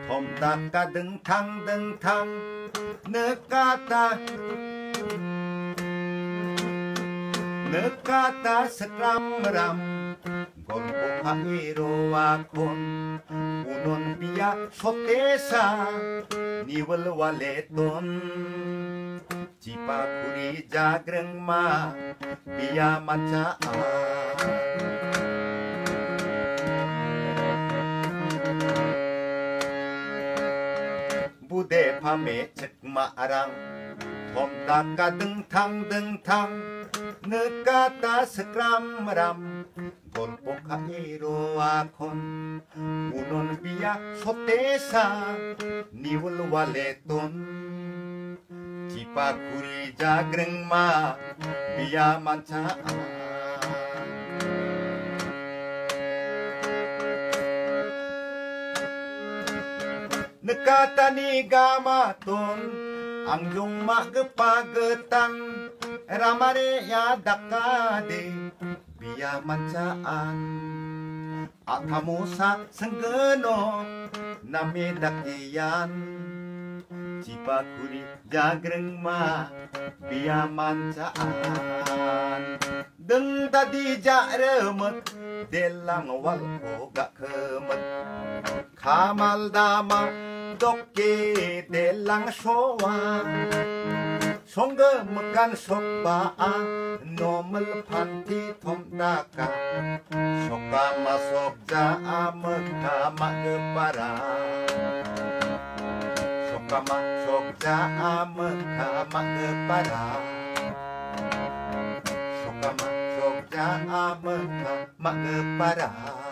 Om taka deng tang nekata sekram ram gon buka iro akon unon biya sotesa niwel waleton cipa kuri jagreng ma biya macaan bude pame cek marang Om taka deng tang nekata sekram ram gon buka iro akon unon biya sotesa niwel waleton cipa kuri jagreng ma biya macaan nekata ni gamaton angjung magepagetang ramare ya dakade biya macaan akamusa senggeno nami dakian cipa kuri jagreng ma biya macaan deng tadi jaremet delang wal gak kemet kamal dama doke delang sowan songge mekan sokbaa nomel panti tom daka soka masok jaa meka magepara soka masok jaa meka magepara soka masok jaa meka magepara